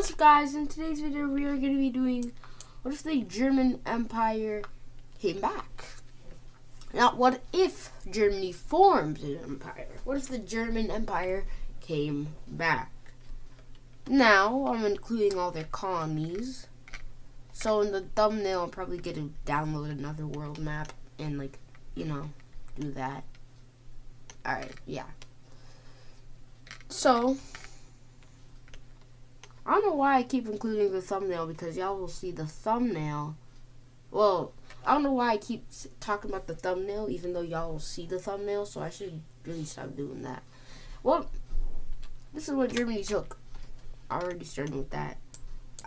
What's up, guys? In today's video we are going to be doing what if the German Empire came back. Now, what if Germany formed an empire? What if the German Empire came back? Now, I'm including all their colonies. So in the thumbnail, I'm probably going to download another world map and, do that. Alright, yeah. So, I don't know why I keep including the thumbnail, because y'all will see the thumbnail. Well, I don't know why I keep talking about the thumbnail, even though y'all will see the thumbnail, so I should really stop doing that. Well, this is what Germany took. I already started with that.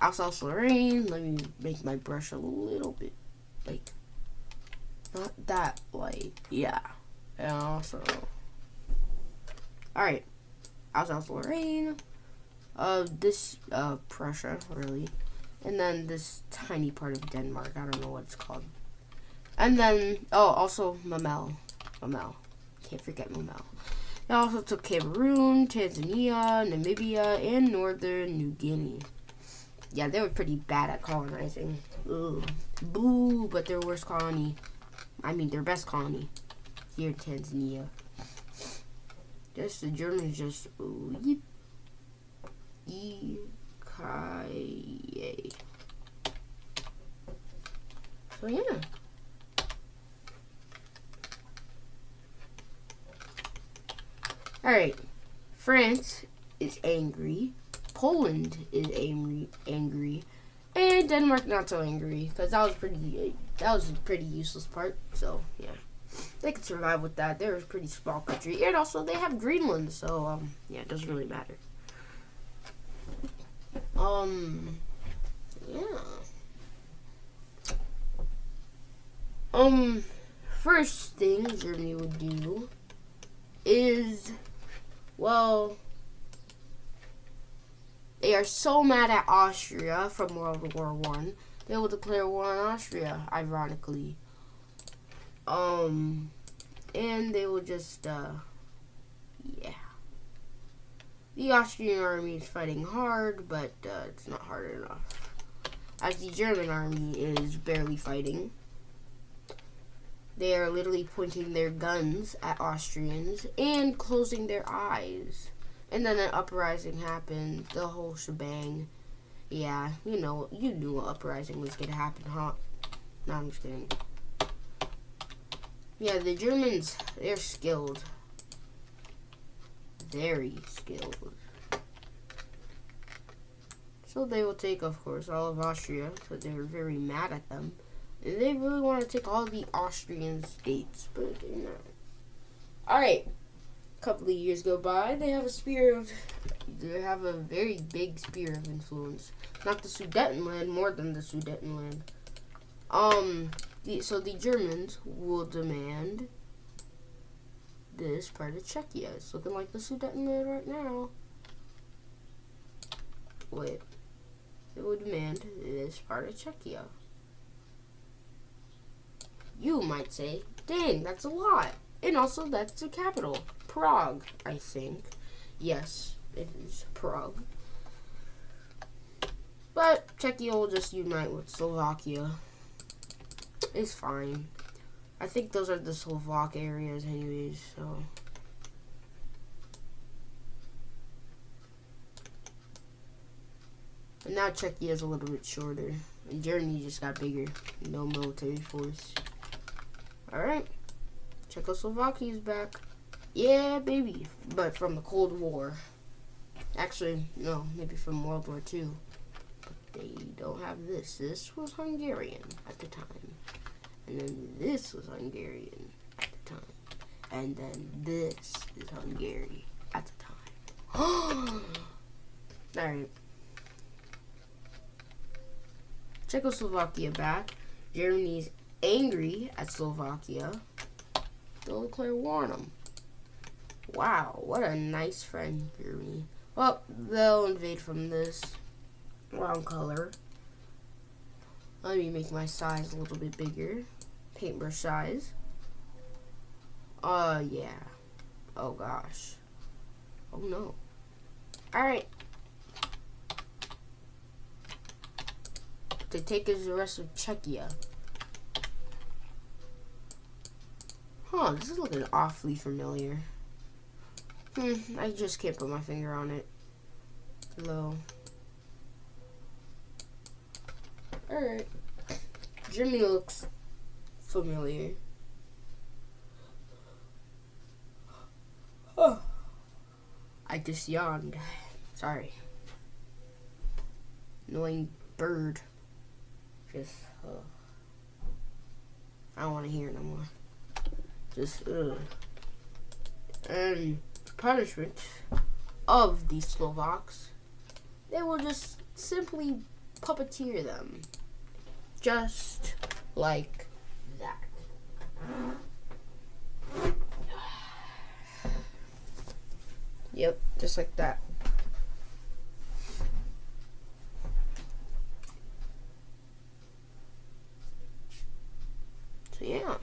Alsace-Lorraine. Let me make my brush a little bit, not that light. Yeah. And also, alright. Alsace-Lorraine. This, Prussia, really. And then this tiny part of Denmark. I don't know what it's called. And then, also Mamel. Can't forget Mamel. They also took Cameroon, Tanzania, Namibia, and Northern New Guinea. Yeah, they were pretty bad at colonizing. Ugh. Boo, but their worst colony. I mean, their best colony. Here in Tanzania. The Germans just, yip. E-K-A. So yeah. Alright. France is angry. Poland is angry. And Denmark not so angry, because that was a pretty useless part. So yeah. They could survive with that. They're a pretty small country. And also they have Greenland, so yeah, it doesn't really matter. Yeah. First thing Germany would do is, well, they are so mad at Austria from World War I, they will declare war on Austria, ironically. And they will just, yeah. The Austrian army is fighting hard, but it's not hard enough, as the German army is barely fighting. They are literally pointing their guns at Austrians and closing their eyes. And then an uprising happened, the whole shebang. Yeah, you knew an uprising was going to happen, huh? No, I'm just kidding. Yeah, the Germans, they're skilled. Very skilled. So they will take, of course, all of Austria, because they were very mad at them. And they really want to take all the Austrian states, but they're not. Alright. A couple of years go by, they have a very big sphere of influence. Not the Sudetenland, more than the Sudetenland. So the Germans will demand this part of Czechia. It's looking like the Sudetenland right now. Wait. It would demand this part of Czechia. You might say, dang, that's a lot. And also, that's the capital. Prague, I think. Yes, it is Prague. But Czechia will just unite with Slovakia. It's fine. I think those are the Slovak areas anyways, so. And now Czechia is a little bit shorter. And Germany just got bigger. No military force. Alright. Czechoslovakia is back. Yeah, baby. But from the Cold War. Actually, no, maybe from World War II. But they don't have this. This was Hungarian at the time. And then this was Hungarian at the time. And then this is Hungary at the time. Alright. Czechoslovakia back. Germany's angry at Slovakia. They'll declare war on them. Wow, what a nice friend, Germany. Well, they'll invade from this wrong color. Let me make my size a little bit bigger. Paintbrush size. Yeah. Oh, gosh. Oh, no. Alright. could take is the rest of Czechia. Huh, this is looking awfully familiar. I just can't put my finger on it, though. Alright. Germany looks familiar. Oh. I just yawned. Sorry. Annoying bird. Just, I don't want to hear it no more. Just, And punishment of the Slovaks, they will just simply puppeteer them. Just like that. Yep, just like that. So yeah.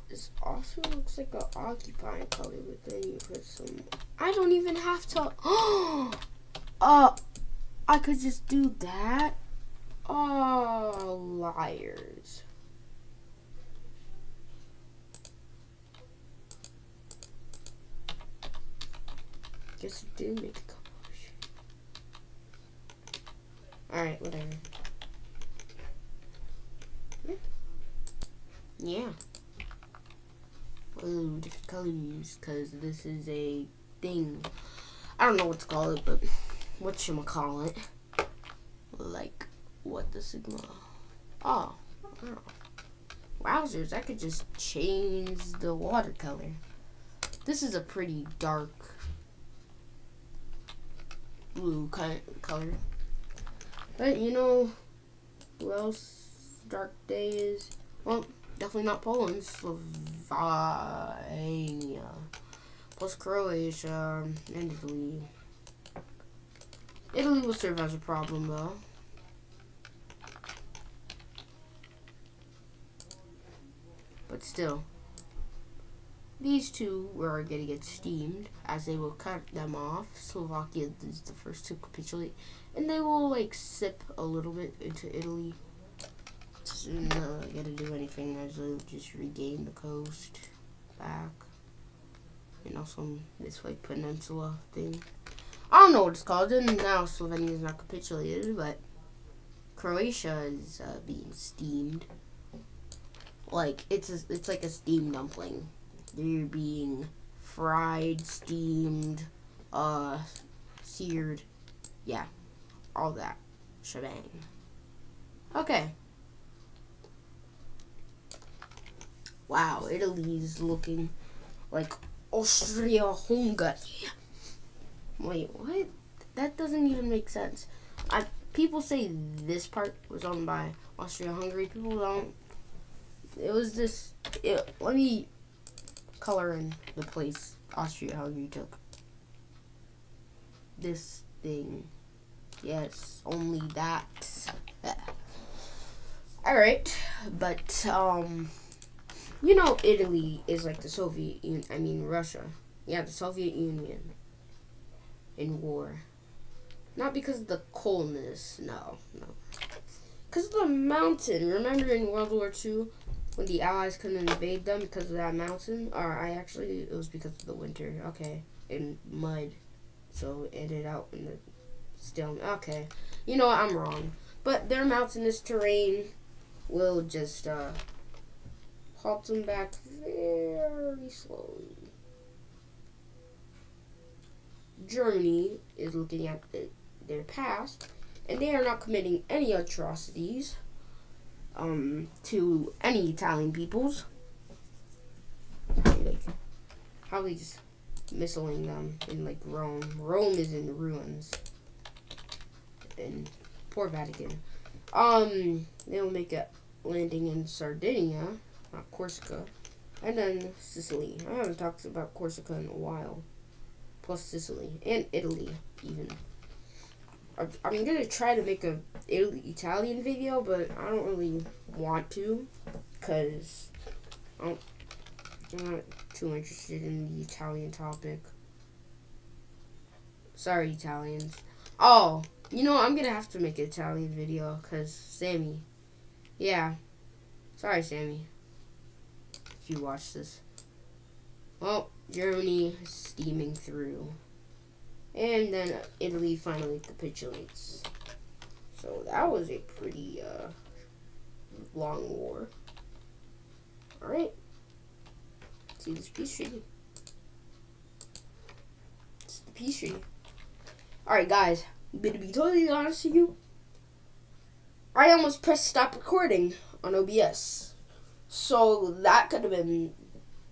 This also looks like an occupying color, but then you put some. I don't even have to. I could just do that. Oh, liars. Guess it did make a couple of shit. Alright, whatever. Yeah. Ooh, different colors, because this is a thing. I don't know what to call it, but whatchamacallit. Like, what the Sigma? Oh, wow. Wowzers, I could just change the watercolor. This is a pretty dark blue kind of color. But you know who else dark day is? Well, definitely not Poland. Slovenia. Plus Croatia and Italy. Italy will serve as a problem though. But still, these two are going to get steamed as they will cut them off. Slovakia is the first to capitulate. And they will like sip a little bit into Italy. Not going to do anything as they'll just regain the coast back. And also this like peninsula thing. I don't know what it's called. And now Slovenia is not capitulated, but Croatia is being steamed. Like it's like a steamed dumpling. They're being fried, steamed, seared, yeah, all that shebang. Okay. Wow, Italy's looking like Austria-Hungary. Wait, what? That doesn't even make sense. People say this part was owned by Austria-Hungary. People don't. It was this. Let me color in the place Austria-Hungary took. This thing. Yes, only that. Alright, but, you know Italy is like the Soviet Union, I mean Russia. Yeah, the Soviet Union in war. Not because of the coldness, no. Because of the mountain. Remember in World War II when the Allies couldn't invade them because of that mountain? Or it was because of the winter. Okay, in mud. So it ended out in the still. Okay, you know what? I'm wrong. But their mountainous terrain will just halt them back very slowly. Germany is looking at their past, and they are not committing any atrocities to any Italian peoples. Like, probably just missiling them in like Rome. Rome is in ruins. And poor Vatican. They'll make a landing in Sardinia, not Corsica, and then Sicily. I haven't talked about Corsica in a while. Plus Sicily and Italy even. I'm gonna try to make a Italian video, but I don't really want to, cause I'm not too interested in the Italian topic. Sorry, Italians. Oh, you know, I'm gonna have to make an Italian video, because Sammy. Yeah. Sorry, Sammy. If you watch this. Well, Germany is steaming through. And then Italy finally capitulates. So that was a pretty long war. Alright. See this peace treaty. It's the peace treaty. Alright, guys. I'm gonna be totally honest with you. I almost pressed stop recording on OBS. So that could have been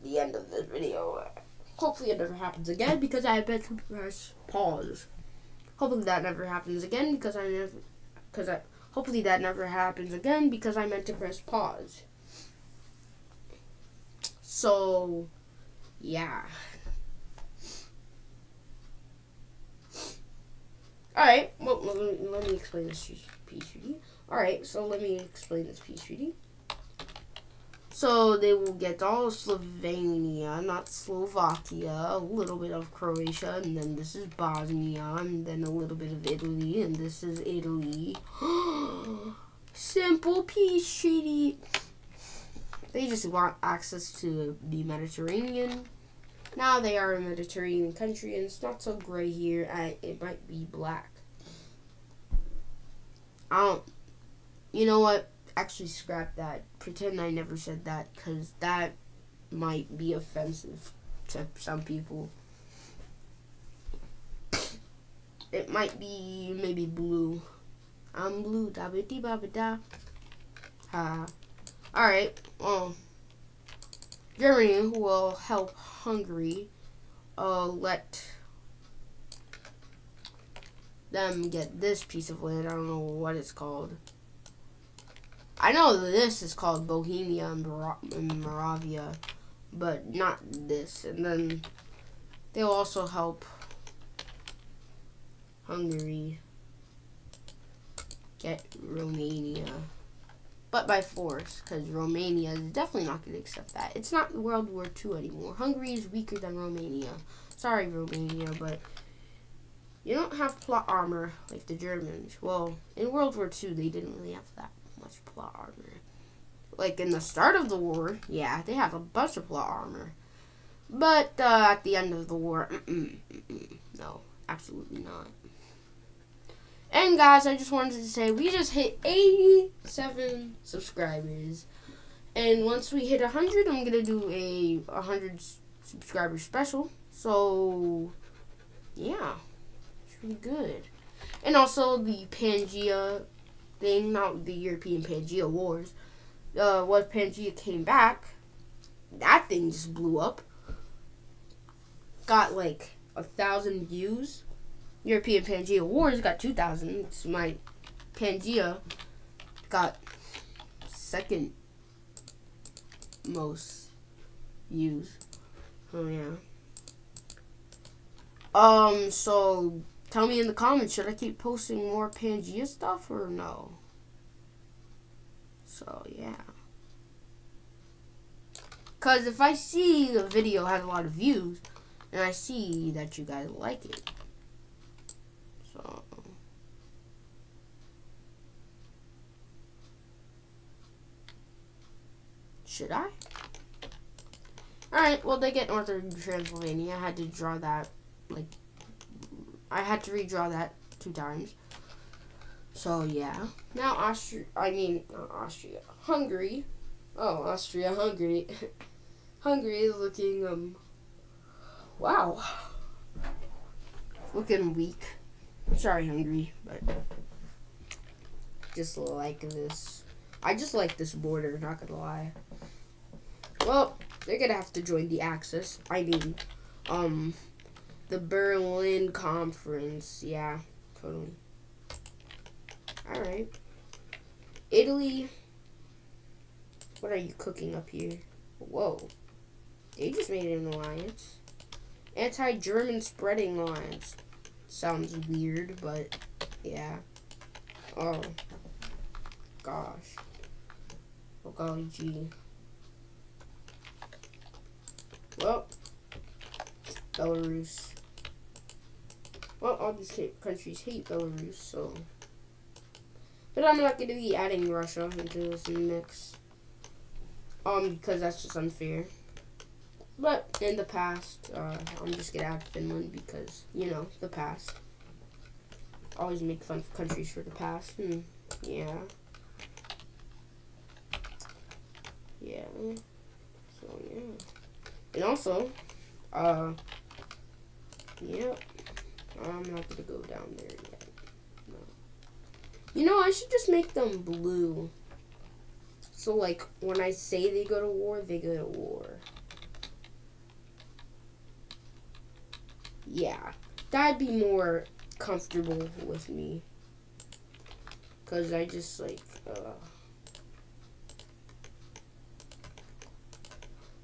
the end of this video. Hopefully it never happens again because I meant to press pause. Hopefully that never happens again because hopefully that never happens again because I meant to press pause. So yeah. Alright, well let me explain this peace treaty. Alright, so let me explain this peace treaty. So they will get all of Slovenia, not Slovakia, a little bit of Croatia, and then this is Bosnia, and then a little bit of Italy, and this is Italy. Simple peace treaty. They just want access to the Mediterranean. Now they are a Mediterranean country, and it's not so gray here. It might be black. You know what? Actually, scrap that. Pretend I never said that, because that might be offensive to some people. It might be maybe blue. I'm blue. Da ba dee ba ba da. Ha. Alright. Well, Germany will help Hungary let them get this piece of land. I don't know what it's called. I know this is called Bohemia and Moravia, but not this. And then they'll also help Hungary get Romania, but by force, because Romania is definitely not going to accept that. It's not World War II anymore. Hungary is weaker than Romania. Sorry, Romania, but you don't have plot armor like the Germans. Well, in World War II, they didn't really have that much plot armor. Like in the start of the war, yeah, they have a bunch of plot armor. But at the end of the war, no, absolutely not. And guys, I just wanted to say we just hit 87 subscribers. And once we hit 100, I'm going to do a 100 subscriber special. So, yeah, it's really good. And also the Pangea thing, not the European Pangea Wars. When Pangea came back, that thing just blew up. Got like 1,000 views. European Pangea Wars got 2,000. It's my Pangea got second most views. Oh yeah. So tell me in the comments, should I keep posting more Pangea stuff or no? So yeah. Cause if I see the video has a lot of views and I see that you guys like it. So should I? Alright, well they get Northern Transylvania. I had to draw that I had to redraw that 2 times. So yeah. Now Hungary. Oh, Austria, Hungary. Hungary is looking wow. Looking weak. Sorry, Hungary, but just like this. I just like this border, not gonna lie. Well, they're gonna have to join the Axis. I mean, the Berlin Conference. Yeah, totally. Alright. Italy. What are you cooking up here? Whoa. They just made an alliance. Anti-German spreading alliance. Sounds weird, but yeah. Oh. Gosh. Oh golly gee. Well. Belarus. Well, all these countries hate Belarus, so. But I'm not going to be adding Russia into this mix. Because that's just unfair. But in the past, I'm just going to add Finland because, you know, the past. Always make fun of countries for the past. Yeah. Yeah. So, yeah. And also, yeah. I'm not going to go down there yet. No. You know, I should just make them blue. So, like, when I say they go to war, they go to war. Yeah. That'd be more comfortable with me. Because I just, like,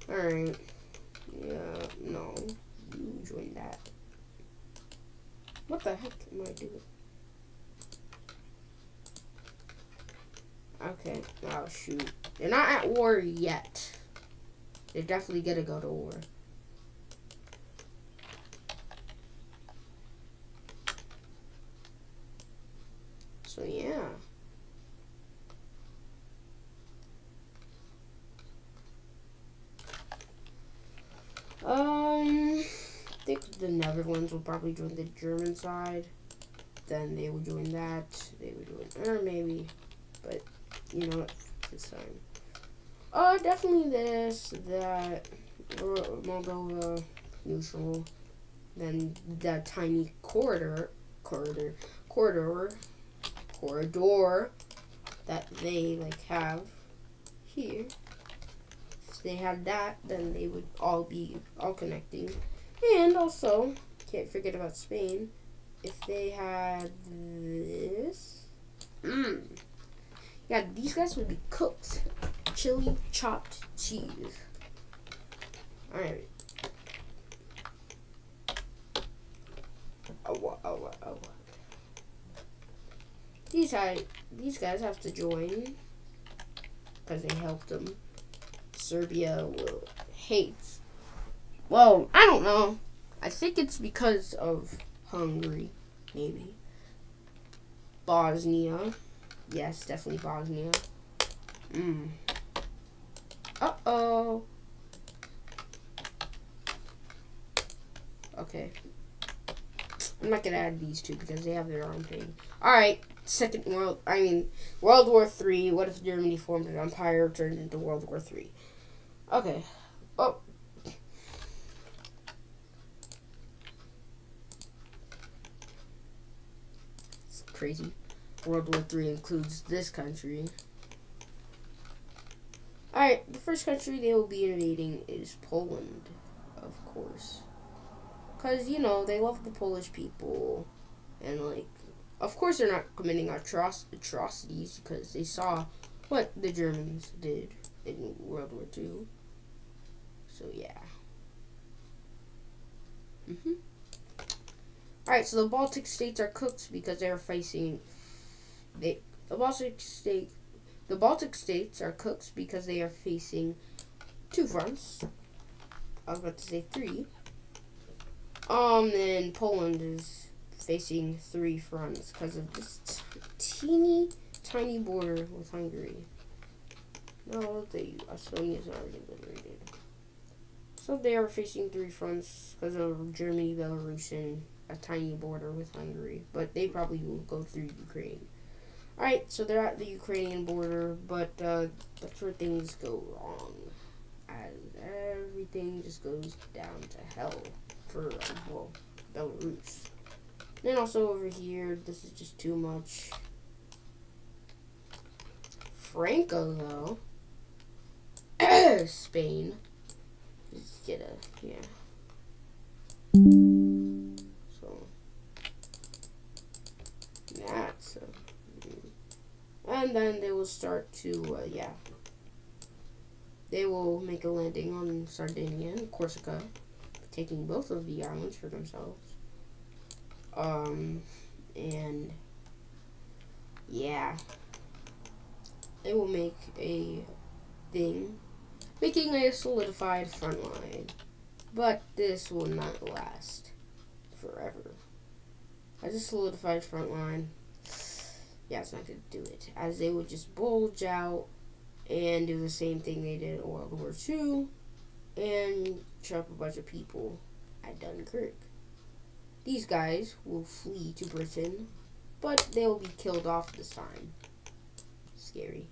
Alright. Yeah, no. You join that. What the heck am I doing? Okay. Oh, shoot. They're not at war yet. They're definitely gonna go to war. So, yeah. I think the Netherlands will probably join the German side. Then they would join that. They would join, or maybe, but you know what? This time. Definitely this, that, Moldova, neutral. Then that tiny corridor that they like have here. If they had that, then they would all be connecting. And also, can't forget about Spain. If they had this, yeah, these guys would be cooked. Chili chopped cheese. All right. Oh. These guys have to join because they helped them. Serbia will hate. Well, I don't know. I think it's because of Hungary, maybe. Bosnia. Yes, definitely Bosnia. Uh-oh. Okay. I'm not gonna add these two because they have their own thing. Alright, World War III. What if Germany formed an empire, turned into World War III? Okay. Oh. It's crazy. World War III includes this country. Alright, the first country they will be invading is Poland, of course. Because, you know, they love the Polish people. And, like, of course they're not committing atrocities because they saw what the Germans did in World War II. So, yeah. Alright, so the Baltic states are cooked because they're facing... The Baltic states are cooked because they are facing 2 fronts. I was about to say 3. Then Poland is facing 3 fronts because of this teeny tiny border with Hungary. No, Estonia is already liberated. So they are facing 3 fronts because of Germany, Belarus, and a tiny border with Hungary. But they probably will go through Ukraine. Alright, so they're at the Ukrainian border, but that's where things go wrong. As everything just goes down to hell for, Belarus. Then also over here, this is just too much. Franco, though. Spain. Just get a, yeah. So, that's and then they will start to, they will make a landing on Sardinia and Corsica, taking both of the islands for themselves. And, yeah. They will make a thing, making a solidified front line. But this will not last forever. As a solidified front line, yeah, it's not going to do it. As they would just bulge out and do the same thing they did in World War II and trap a bunch of people at Dunkirk. These guys will flee to Britain, but they will be killed off this time. Scary.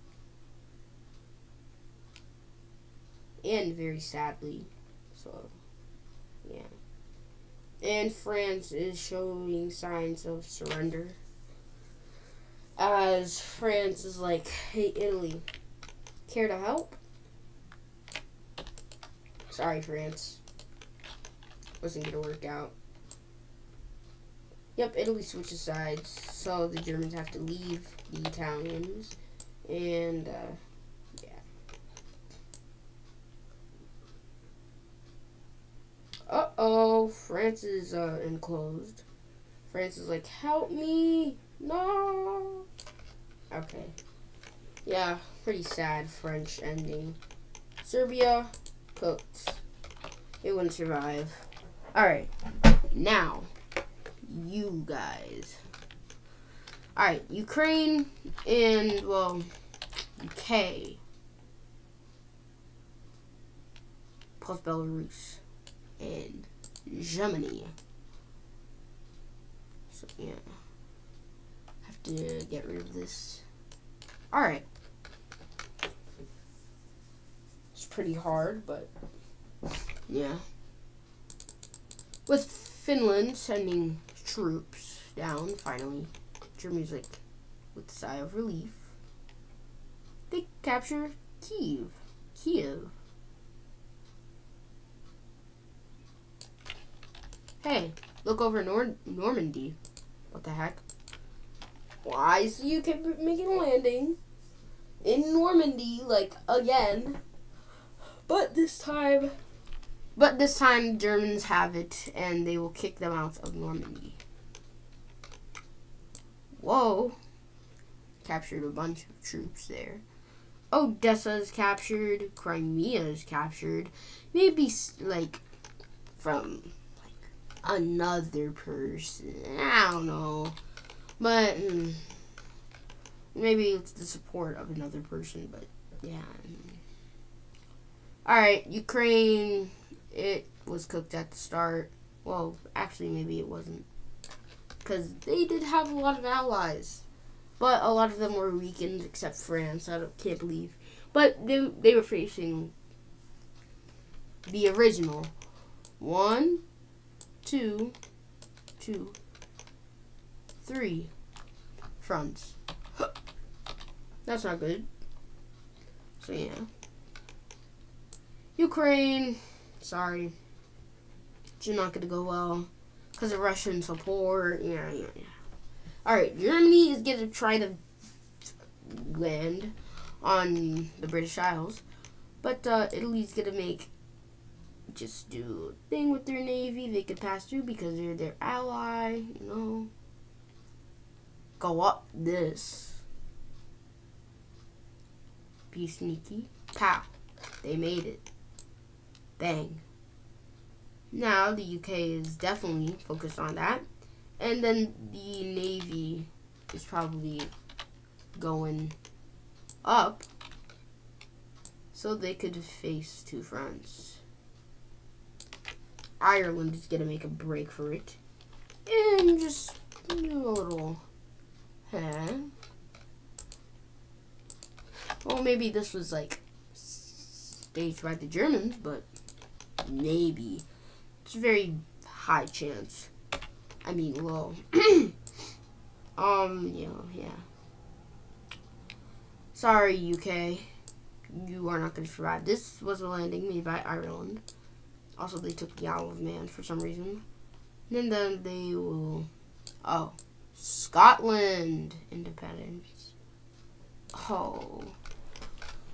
And very sadly. So, yeah. And France is showing signs of surrender. As France is like, hey, Italy, care to help? Sorry, France. Wasn't going to work out. Yep, Italy switches sides, so the Germans have to leave the Italians. And, yeah. Uh-oh, France is enclosed. France is like, help me! No! Okay. Yeah, pretty sad French ending. Serbia, cooked. It wouldn't survive. Alright, now, you guys. Alright, Ukraine and, well, UK. Plus Belarus. And Germany. So, yeah. Have to get rid of this. Alright. It's pretty hard, but yeah. With Finland sending troops down, finally, Germany's like, with a sigh of relief, they capture Kiev. Hey, look over Normandy. What the heck? Why is the UK making a landing in Normandy, like, again? But this time Germans have it, and they will kick them out of Normandy. Whoa. Captured a bunch of troops there. Odessa is captured. Crimea is captured. Maybe, like, from another person. I don't know. But maybe it's the support of another person, but yeah. Alright, Ukraine, it was cooked at the start. Well, actually maybe it wasn't. Because they did have a lot of allies. But a lot of them were weakened except France. Can't believe. But they were facing the original 1, 2, 3 fronts. That's not good. So yeah. Ukraine, sorry. It's not gonna go well. Because of Russian support. Yeah. Alright, Germany is gonna try to land on the British Isles. But Italy's gonna just do a thing with their navy. They could pass through because they're their ally, you know. Go up this. Be sneaky. Pow. They made it. Bang. Now the UK is definitely focused on that. And then the navy is probably going up so they could face two fronts. Ireland is going to make a break for it. And just do a little... Well, maybe this was like staged by the Germans, but maybe. It's a very high chance. I mean, low. Yeah. Sorry, UK. You are not going to survive. This was a landing made by Ireland. Also, they took the Isle of Man for some reason. And then they will... Oh. Scotland. Independence. Oh.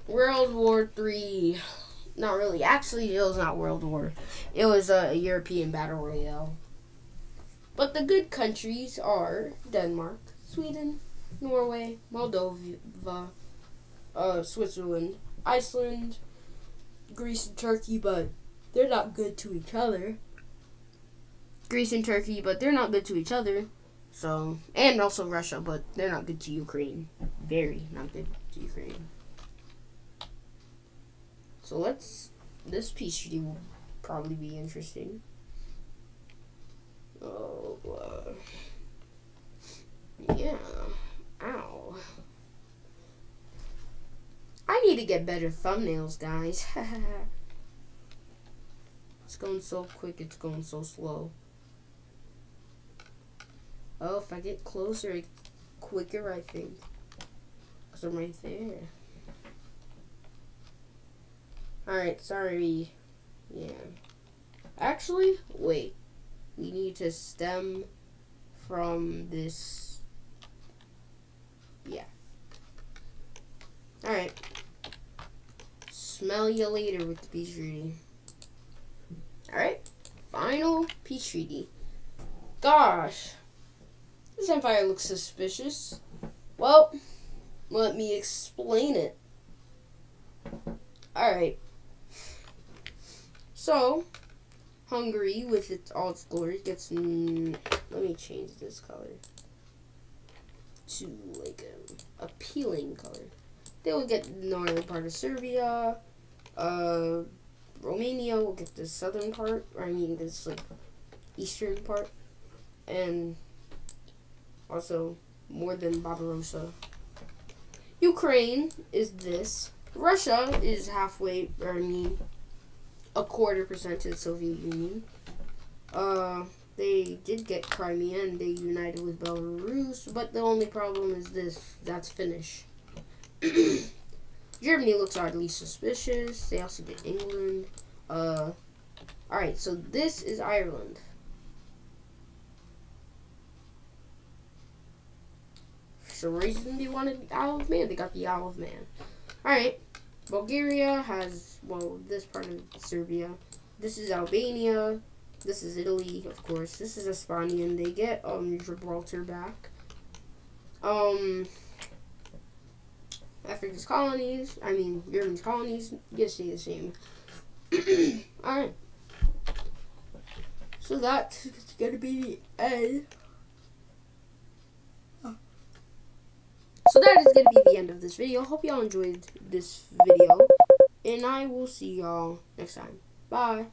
World War III. Not really. Actually, it was not World War. It was a European battle royale. But the good countries are Denmark, Sweden, Norway, Moldova, Switzerland, Iceland, Greece, and Turkey, but they're not good to each other. So, and also Russia, but they're not good to Ukraine. Very not good to Ukraine. So this peace treaty will probably be interesting. Oh, yeah. Ow. I need to get better thumbnails, guys. It's going so quick, it's going so slow. Oh, if I get closer, it's quicker, I think. Because I'm right there. Alright, sorry. Yeah. Actually, wait. We need to stem from this. Yeah. Alright. Smell you later with the peace treaty. Alright. Final peace treaty. Gosh. This empire looks suspicious. Well, let me explain it. Alright. So, Hungary, with all its glory, gets... let me change this color to, like, an appealing color. They will get the northern part of Serbia. Romania will get the southern part. Or, I mean, this, like, eastern part. And also, more than Barbarossa. Ukraine is this. Russia is halfway, or I mean, 0.25% to the Soviet Union. They did get Crimea and they united with Belarus, but the only problem is this, that's Finnish. Germany looks oddly suspicious. They also get England. Alright, so this is Ireland. For some reason they wanted the Isle of Man. They got the Isle of Man. Alright. Bulgaria has, well, this part of Serbia. This is Albania. This is Italy, of course. This is España, and they get Gibraltar back. Africa's colonies, I mean Germany's colonies, just stay the same. Alright. So that's gonna be the end. So that is gonna be the end of this video. Hope y'all enjoyed this video. And I will see y'all next time. Bye.